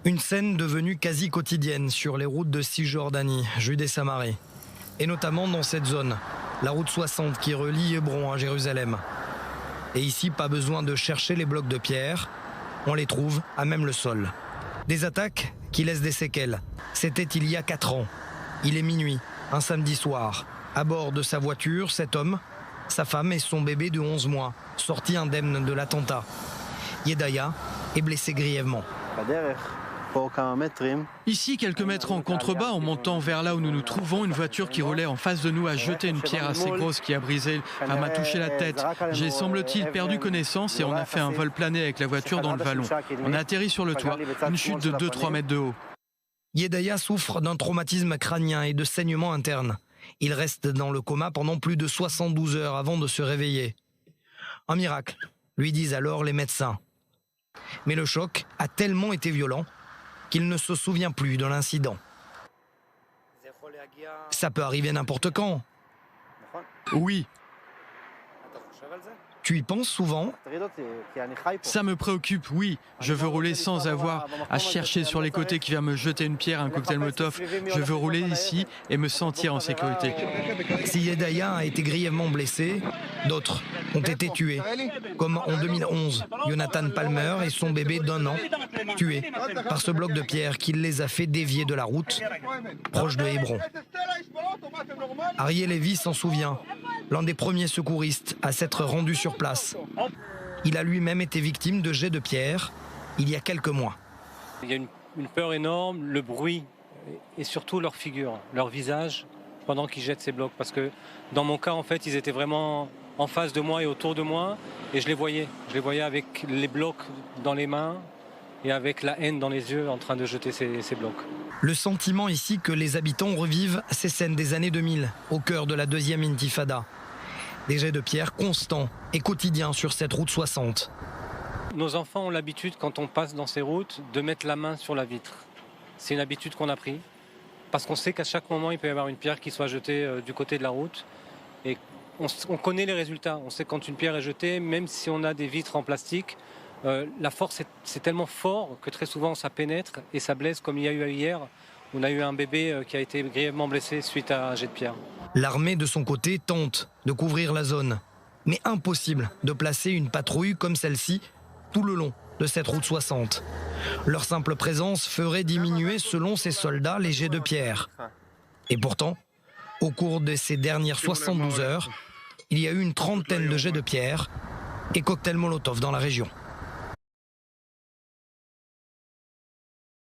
Une scène devenue quasi quotidienne sur les routes de Cisjordanie, Judée-Samarie. Et notamment dans cette zone, la route 60 qui relie Hébron à Jérusalem. Et ici, pas besoin de chercher les blocs de pierre, on les trouve à même le sol. Des attaques qui laissent des séquelles. C'était il y a 4 ans. Il est minuit, un samedi soir. À bord de sa voiture, cet homme, sa femme et son bébé de 11 mois, sortis indemnes de l'attentat. Yedaya est blessé grièvement. Ici, quelques mètres en contrebas, en montant vers là où nous nous trouvons, une voiture qui roulait en face de nous a jeté une pierre assez grosse qui a brisé, m'a touché la tête. J'ai, semble-t-il, perdu connaissance et on a fait un vol plané avec la voiture dans le vallon. On a atterri sur le toit, une chute de 2-3 mètres de haut. Yedaya souffre d'un traumatisme crânien et de saignements internes. Il reste dans le coma pendant plus de 72 heures avant de se réveiller. Un miracle, lui disent alors les médecins. Mais le choc a tellement été violent qu'il ne se souvient plus de l'incident. Ça peut arriver n'importe quand. Oui. Tu y penses souvent? Ça me préoccupe, oui. Je veux rouler sans avoir à chercher sur les côtés qui vient me jeter une pierre, un cocktail Molotov. Je veux rouler ici et me sentir en sécurité. Si Yedaya a été grièvement blessé, d'autres ont été tués. Comme en 2011, Jonathan Palmer et son bébé d'1 an, tués par ce bloc de pierre qui les a fait dévier de la route, proche de Hébron. Ariel Lévy s'en souvient, l'un des premiers secouristes à s'être rendu sur place. Il a lui-même été victime de jets de pierre il y a quelques mois. Il y a une peur énorme, le bruit et surtout leur figure, leur visage pendant qu'ils jettent ces blocs. Parce que dans mon cas, en fait, ils étaient vraiment en face de moi et autour de moi et je les voyais. Je les voyais avec les blocs dans les mains et avec la haine dans les yeux en train de jeter ces blocs. Le sentiment ici que les habitants revivent ces scènes des années 2000, au cœur de la deuxième intifada. Des jets de pierre constants et quotidiens sur cette route 60. Nos enfants ont l'habitude, quand on passe dans ces routes, de mettre la main sur la vitre. C'est une habitude qu'on a prise, parce qu'on sait qu'à chaque moment, il peut y avoir une pierre qui soit jetée du côté de la route. Et on connaît les résultats. On sait quand une pierre est jetée, même si on a des vitres en plastique, la force, c'est tellement fort que très souvent, ça pénètre et ça blesse, comme il y a eu hier. On a eu un bébé qui a été grièvement blessé suite à un jet de pierre. L'armée, de son côté, tente de couvrir la zone. Mais impossible de placer une patrouille comme celle-ci tout le long de cette route 60. Leur simple présence ferait diminuer, selon ces soldats, les jets de pierre. Et pourtant, au cours de ces dernières 72 heures, il y a eu une trentaine de jets de pierre et cocktails Molotov dans la région.